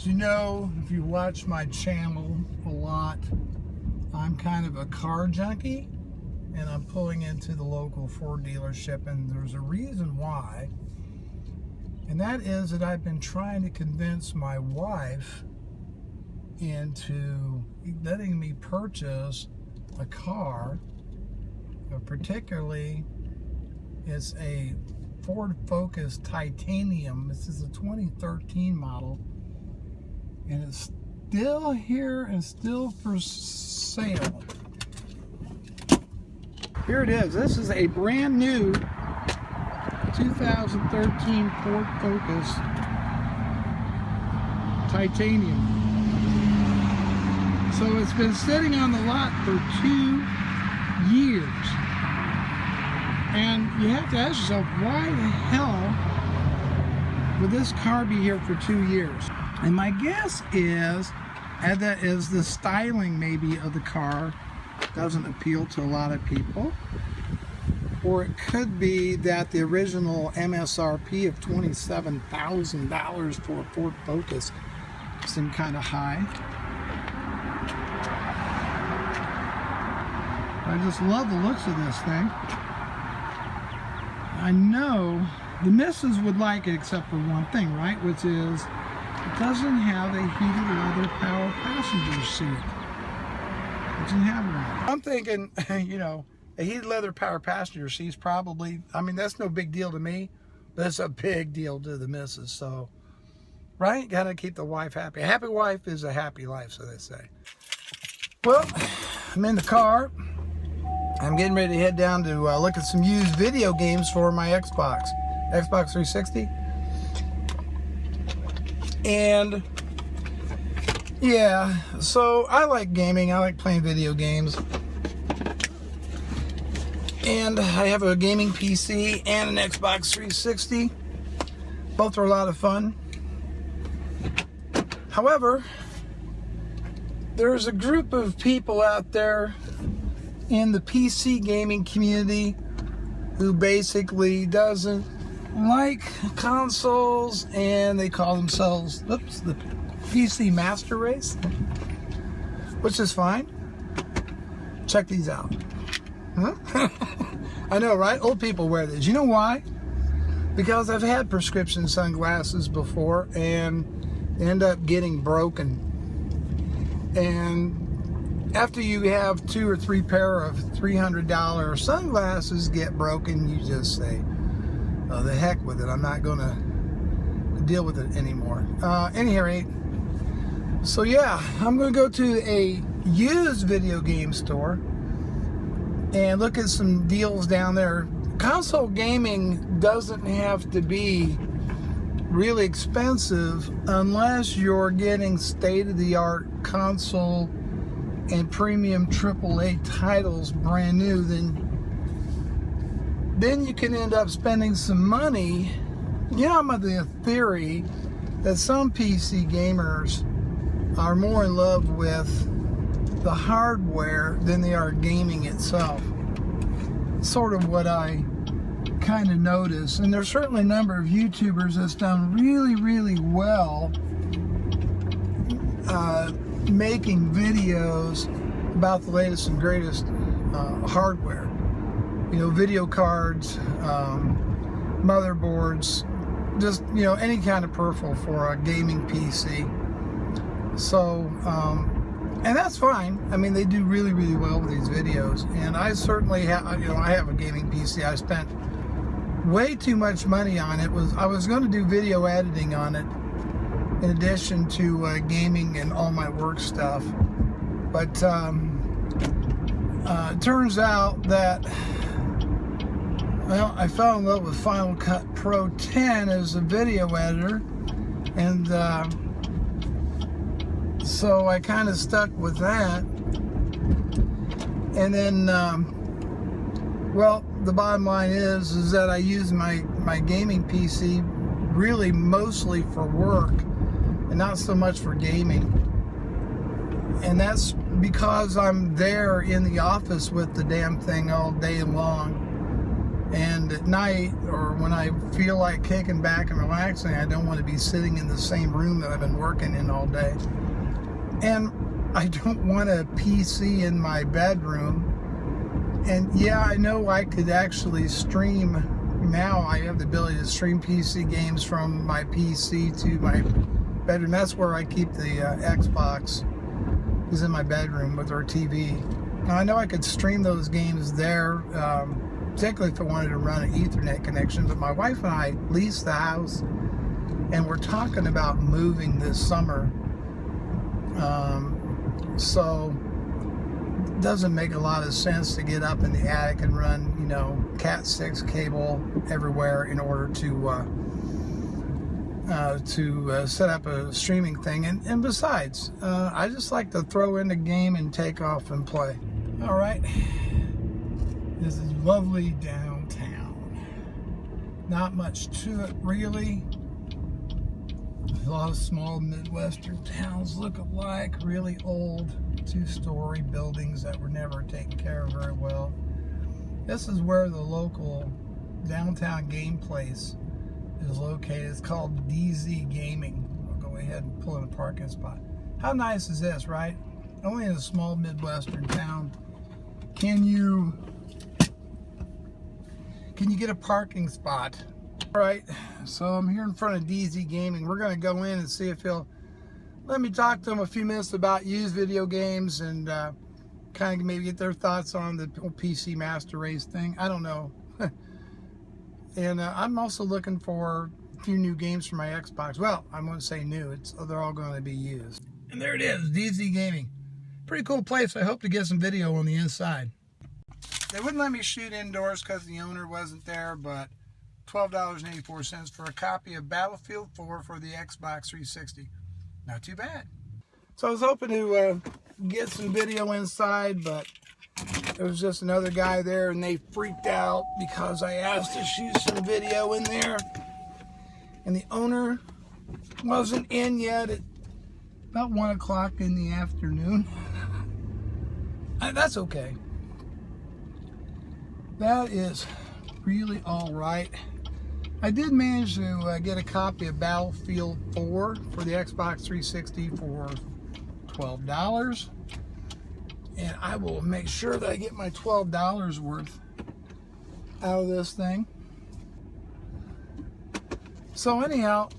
You know, if you watch my channel a lot, I'm kind of a car junkie, and I'm pulling into the local Ford dealership, and there's a reason why, and that is that I've been trying to convince my wife into letting me purchase a car, particularly it's a Ford Focus Titanium. This is a 2013 model, and it's still here and still for sale. Here it is. This is a brand new 2013 Ford Focus Titanium. So it's been sitting on the lot for 2 years. And you have to ask yourself, why the hell would this car be here for 2 years? And my guess is that is the styling maybe of the car doesn't appeal to a lot of people. Or it could be that the original MSRP of $27,000 for a Ford Focus seemed kind of high. I just love the looks of this thing. I know the missus would like it except for one thing, right? Which is it doesn't have a heated leather power passenger seat. It doesn't have one. I'm thinking, you know, a heated leather power passenger seat is probably, I mean, that's no big deal to me, but it's a big deal to the missus. So, right? Gotta keep the wife happy. A happy wife is a happy life, so they say. Well, I'm in the car. I'm getting ready to head down to look at some used video games for my Xbox 360. And yeah, so I like gaming. I like playing video games. And I have a gaming PC and an Xbox 360. Both are a lot of fun. However, there's a group of people out there in the PC gaming community who basically doesn't like consoles, and they call themselves the PC Master Race, which is fine. Check these out. Huh? I know, right? Old people wear these. You know why? Because I've had prescription sunglasses before and they end up getting broken. And after you have 2 or 3 pair of $300 sunglasses get broken, you just say, oh, the heck with it. I'm not going to deal with it anymore. Any rate, so yeah, I'm going to go to a used video game store and look at some deals down there. Console gaming doesn't have to be really expensive unless you're getting state-of-the-art console and premium AAA titles brand new. Then you can end up spending some money. You know, I'm of the theory that some PC gamers are more in love with the hardware than they are gaming itself. Sort of what I kind of notice. And there's certainly a number of YouTubers that's done really, really well making videos about the latest and greatest hardware. You know, video cards, motherboards, just, you know, any kind of peripheral for a gaming PC. So, and that's fine. I mean, they do really, really well with these videos. And I certainly have, you know, I have a gaming PC. I spent way too much money on it. I was going to do video editing on it in addition to gaming and all my work stuff. But it turns out that, well, I fell in love with Final Cut Pro 10 as a video editor, and so I kind of stuck with that. And then, well, the bottom line is that I use my gaming PC really mostly for work and not so much for gaming. And that's because I'm there in the office with the damn thing all day long. And at night, or when I feel like kicking back and relaxing, I don't want to be sitting in the same room that I've been working in all day. And I don't want a PC in my bedroom. And yeah, I know I could actually stream. Now I have the ability to stream PC games from my PC to my bedroom. That's where I keep the Xbox, is in my bedroom with our TV. Now I know I could stream those games there, particularly if I wanted to run an Ethernet connection, but my wife and I leased the house and we're talking about moving this summer. So it doesn't make a lot of sense to get up in the attic and run, you know, Cat 6 cable everywhere in order to set up a streaming thing. And besides, I just like to throw in the game and take off and play. All right, this is lovely downtown. Not much to it really. A lot of small Midwestern towns look alike, really old two-story buildings that were never taken care of very well. This is where the local downtown game place is located. It's called DZ Gaming. I'll go ahead and pull in a parking spot. How nice is this, right? Only in a small Midwestern town can you get a parking spot. All right, so I'm here in front of DZ Gaming. We're going to go in and see if he'll let me talk to him a few minutes about used video games and kind of maybe get their thoughts on the PC Master Race thing. I don't know. And I'm also looking for a few new games for my Xbox. Well, I won't say new. They're all going to be used. And there it is, DZ Gaming. Pretty cool place. I hope to get some video on the inside. They wouldn't let me shoot indoors because the owner wasn't there, but $12.84 for a copy of Battlefield 4 for the Xbox 360. Not too bad. So I was hoping to get some video inside, but there was just another guy there and they freaked out because I asked to shoot some video in there. And the owner wasn't in yet at about 1 o'clock in the afternoon. That's okay. That is really all right. I did manage to get a copy of Battlefield 4 for the Xbox 360 for $12. And I will make sure that I get my $12 worth out of this thing. So anyhow,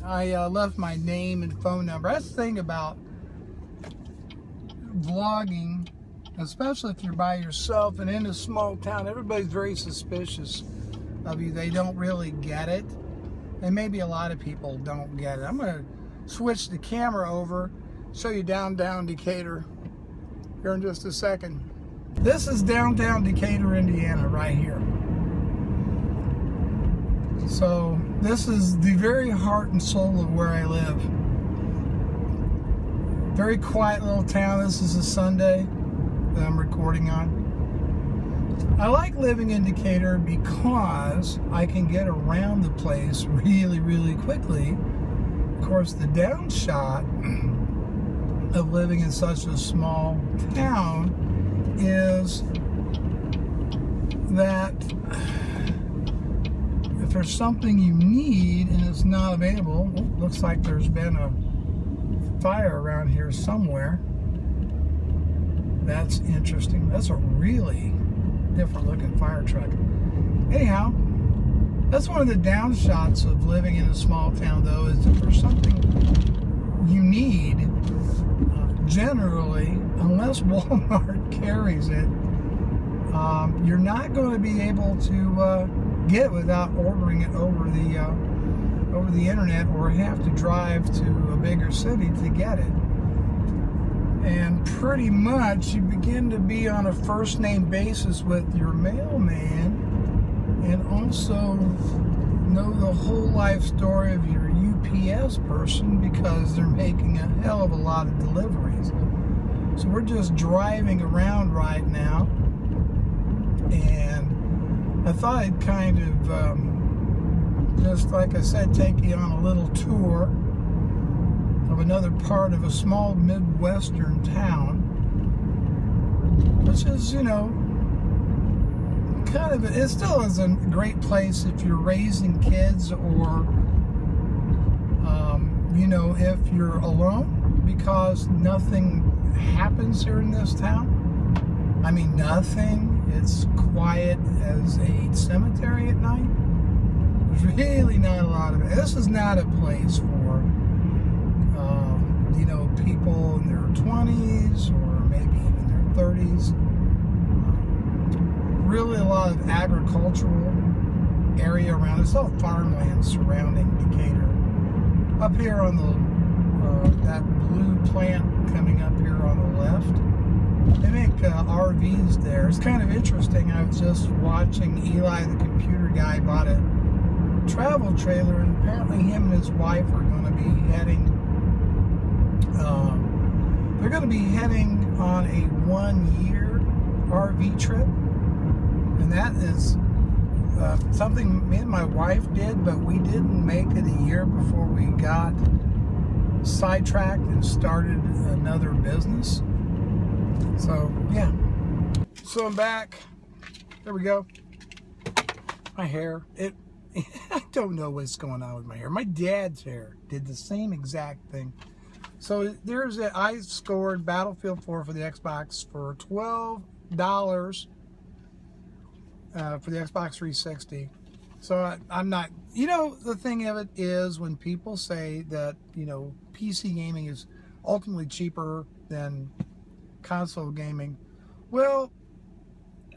I left my name and phone number. That's the thing about vlogging, especially if you're by yourself and in a small town. Everybody's very suspicious of you. They don't really get it. And maybe a lot of people don't get it. I'm going to switch the camera over, show you downtown Decatur here in just a second. This is downtown Decatur, Indiana, right here. So this is the very heart and soul of where I live. Very quiet little town. This is a Sunday that I'm recording on. I like living in Decatur because I can get around the place really, really quickly. Of course, the downshot of living in such a small town is that if there's something you need and it's not available, looks like there's been a fire around here somewhere. That's interesting. That's a really different looking fire truck. Anyhow, that's one of the downshots of living in a small town, though, is if there's something you need, generally, unless Walmart carries it, you're not going to be able to get it without ordering it over the internet, or have to drive to a bigger city to get it. And pretty much you begin to be on a first name basis with your mailman, and also know the whole life story of your UPS person, because they're making a hell of a lot of deliveries. So we're just driving around right now, and I thought I'd kind of just, like I said, take you on a little tour of another part of a small Midwestern town, which is, you know, it still is a great place if you're raising kids or, if you're alone, because nothing happens here in this town. I mean, nothing. It's quiet as a cemetery at night. There's really not a lot of it. This is not a place for, people in their 20s or maybe even their 30s. Really a lot of agricultural area around. It's all farmland surrounding Decatur. Up here on the that blue plant coming up here on the left, they make RVs there. It's kind of interesting. I was just watching Eli, the computer guy, bought a travel trailer, and apparently him and his wife are going to be heading. They're going to be heading on a 1-year RV trip, and that is something me and my wife did, but we didn't make it a year before we got sidetracked and started another business. So yeah, so I'm back. There we go. My hair, I don't know what's going on with my hair. My dad's hair did the same exact thing. So I scored Battlefield 4 for the Xbox for $12 for the Xbox 360. So I'm not, the thing of it is, when people say that, PC gaming is ultimately cheaper than console gaming, well,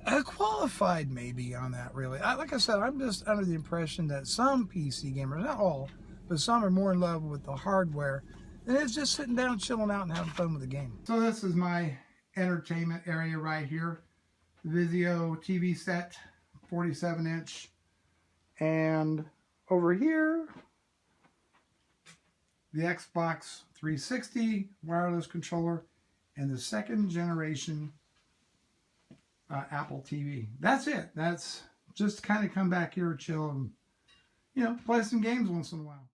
I qualified maybe on that, really. Like I said, I'm just under the impression that some PC gamers, not all, but some are more in love with the hardware, and it's just sitting down, chilling out, and having fun with the game. So this is my entertainment area right here. Vizio TV set, 47-inch. And over here, the Xbox 360 wireless controller and the 2nd generation Apple TV. That's it. That's just kind of come back here, chill, and play some games once in a while.